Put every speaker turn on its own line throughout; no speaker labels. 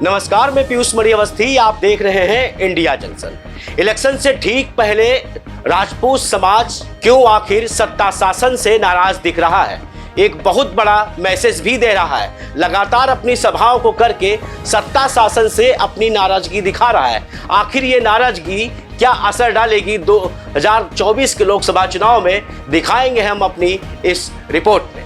नमस्कार, मैं पीयूष मणि अवस्थी। आप देख रहे हैं इंडिया जंक्शन। इलेक्शन से ठीक पहले राजपूत समाज क्यों आखिर सत्ता शासन से नाराज दिख रहा है, एक बहुत बड़ा मैसेज भी दे रहा है। लगातार अपनी सभाओं को करके सत्ता शासन से अपनी नाराजगी दिखा रहा है। आखिर ये नाराजगी क्या असर डालेगी 2024 के लोकसभा चुनाव में, दिखाएंगे हम अपनी इस रिपोर्ट में।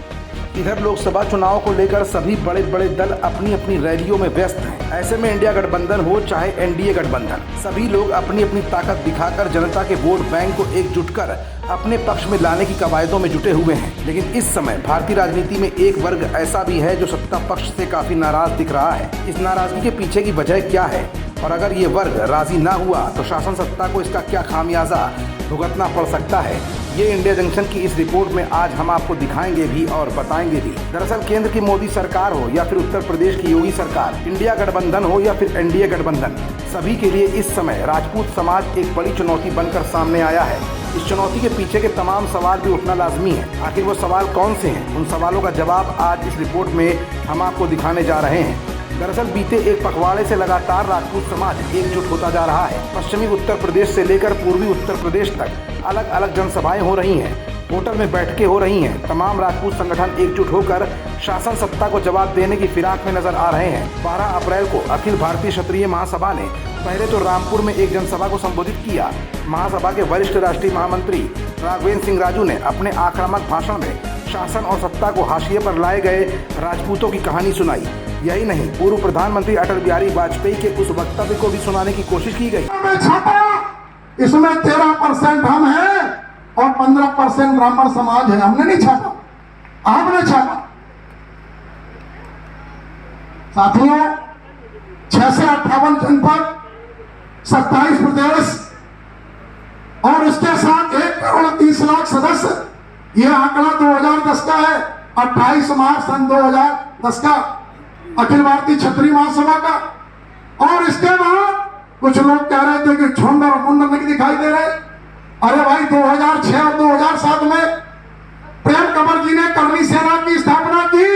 इधर लोकसभा चुनाव को लेकर सभी बड़े बड़े दल अपनी अपनी रैलियों में व्यस्त हैं। ऐसे में इंडिया गठबंधन हो चाहे एनडीए गठबंधन, सभी लोग अपनी अपनी ताकत दिखाकर जनता के वोट बैंक को एकजुट कर अपने पक्ष में लाने की कवायदों में जुटे हुए हैं। लेकिन इस समय भारतीय राजनीति में एक वर्ग ऐसा भी है जो सत्ता पक्ष से काफी नाराज दिख रहा है। इस नाराजगी के पीछे की वजह क्या है और अगर ये वर्ग राजी ना हुआ तो शासन सत्ता को इसका क्या खामियाजा भुगतना पड़ सकता है, ये इंडिया जंक्शन की इस रिपोर्ट में आज हम आपको दिखाएंगे भी और बताएंगे भी। दरअसल केंद्र की मोदी सरकार हो या फिर उत्तर प्रदेश की योगी सरकार, इंडिया गठबंधन हो या फिर एनडीए गठबंधन, सभी के लिए इस समय राजपूत समाज एक बड़ी चुनौती बनकर सामने आया है। इस चुनौती के पीछे के तमाम सवाल भी उठना लाजमी है। आखिर वो सवाल कौन से हैं, उन सवालों का जवाब आज इस रिपोर्ट में हम आपको दिखाने जा रहे हैं। दरअसल बीते एक पखवाड़े से लगातार राजपूत समाज एकजुट होता जा रहा है। पश्चिमी उत्तर प्रदेश से लेकर पूर्वी उत्तर प्रदेश तक अलग अलग जनसभाएं हो रही हैं, होटल में बैठकें हो रही हैं। तमाम राजपूत संगठन एकजुट होकर शासन सत्ता को जवाब देने की फिराक में नजर आ रहे हैं। 12 अप्रैल को अखिल भारतीय क्षत्रिय महासभा ने पहले तो रामपुर में एक जनसभा को संबोधित किया। महासभा के वरिष्ठ राष्ट्रीय महामंत्री राघवेंद्र सिंह राजू ने अपने आक्रामक भाषण में शासन और सत्ता को हाशिए पर लाए गए राजपूतों की कहानी सुनाई। यही नहीं, पूर्व प्रधानमंत्री अटल बिहारी वाजपेयी के उस वक्तव्य को भी सुनाने की कोशिश की गई।
इसमें 13% हम हैं और 15% ब्राह्मण समाज है। हमने नहीं छापा, आपने छापा। साथियों, 6 से 58 जनपद, 27 प्रदेश और उसके साथ 1,30,00,000 सदस्य, यह आंकड़ा 2010 का है। 28 मार्च सन 2010 का अखिल भारतीय क्षत्रिय महासभा का। और इसके बाद कुछ लोग कह रहे थे कि झुंड और मुंड नहीं दिखाई दे रहे। अरे भाई, 2006 और 2007 में प्रेम कंवर जी ने कर्मी सेना की स्थापना की।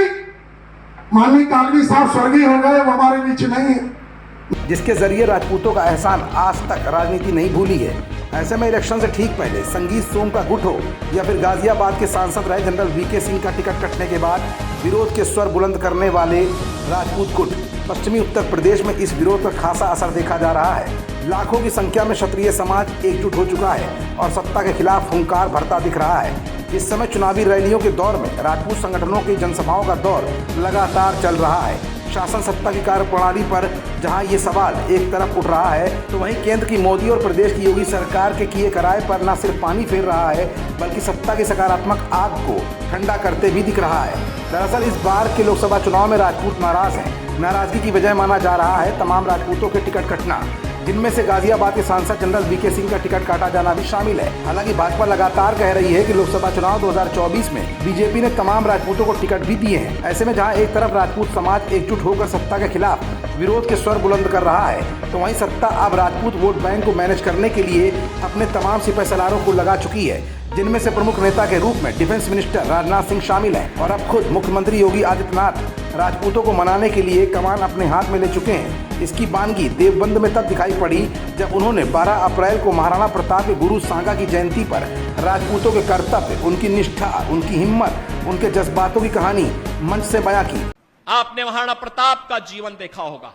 माननीय कालवी साहब स्वर्गीय हो गए, वो हमारे बीच नहीं है,
जिसके जरिए राजपूतों का एहसान आज तक राजनीति नहीं भूली है। ऐसे में इलेक्शन से ठीक पहले संगीत सोम का गुट हो या फिर गाजियाबाद के सांसद रहे जनरल वीके सिंह का टिकट कटने के बाद विरोध के स्वर बुलंद करने वाले राजपूत गुट, पश्चिमी उत्तर प्रदेश में इस विरोध का खासा असर देखा जा रहा है। लाखों की संख्या में क्षत्रिय समाज एकजुट हो चुका है और सत्ता के खिलाफ हुंकार भरता दिख रहा है। इस समय चुनावी रैलियों के दौर में राजपूत संगठनों की जनसभाओं का दौर लगातार चल रहा है। शासन सत्ता की कार्यप्रणाली पर जहां ये सवाल एक तरफ उठ रहा है, तो वहीं केंद्र की मोदी और प्रदेश की योगी सरकार के किए कराए पर न सिर्फ पानी फेर रहा है बल्कि सत्ता की सकारात्मक आग को ठंडा करते भी दिख रहा है। दरअसल इस बार के लोकसभा चुनाव में राजपूत नाराज हैं। नाराजगी की वजह माना जा रहा है तमाम राजपूतों के टिकट कटना, जिनमें से गाजियाबाद के सांसद जनरल वीके सिंह का टिकट काटा जाना भी शामिल है। हालांकि भाजपा लगातार कह रही है कि लोकसभा चुनाव 2024 में बीजेपी ने तमाम राजपूतों को टिकट भी दिए हैं। ऐसे में जहां एक तरफ राजपूत समाज एकजुट होकर सत्ता के खिलाफ विरोध के स्वर बुलंद कर रहा है, तो वहीं सत्ता अब राजपूत वोट बैंक को मैनेज करने के लिए अपने तमाम सिपहसालारों को लगा चुकी है, जिनमें से प्रमुख नेता के रूप में डिफेंस मिनिस्टर राजनाथ सिंह शामिल हैं। और अब खुद मुख्यमंत्री योगी आदित्यनाथ राजपूतों को मनाने के लिए कमान अपने हाथ में ले चुके हैं। इसकी बानगी देवबंद में तब दिखाई पड़ी जब उन्होंने 12 अप्रैल को महाराणा प्रताप के गुरु सांगा की जयंती पर राजपूतों के कर्तव्य, उनकी निष्ठा, उनकी हिम्मत, उनके जज्बातों की कहानी मंच से बयां की।
आपने महाराणा प्रताप का जीवन देखा होगा।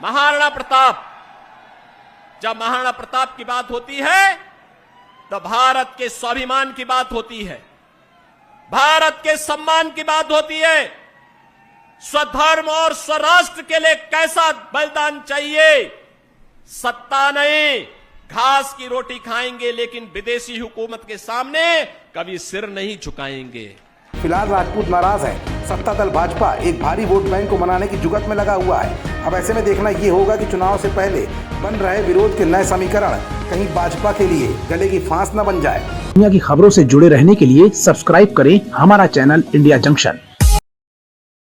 महाराणा प्रताप, जब महाराणा प्रताप की बात होती है तो भारत के स्वाभिमान की बात होती है, भारत के सम्मान की बात होती है। स्वधर्म और स्वराष्ट्र के लिए कैसा बलिदान चाहिए। सत्ता नहीं, घास की रोटी खाएंगे लेकिन विदेशी हुकूमत के सामने कभी सिर नहीं झुकाएंगे।
फिलहाल राजपूत नाराज है। सत्ता दल भाजपा एक भारी वोट बैंक को मनाने की जुगत में लगा हुआ है। अब ऐसे में देखना ये होगा कि चुनाव से पहले बन रहे विरोध के नए समीकरण कहीं भाजपा के लिए गले की फांस न बन जाए।
दुनिया की खबरों से जुड़े रहने के लिए सब्सक्राइब करें हमारा चैनल इंडिया जंक्शन।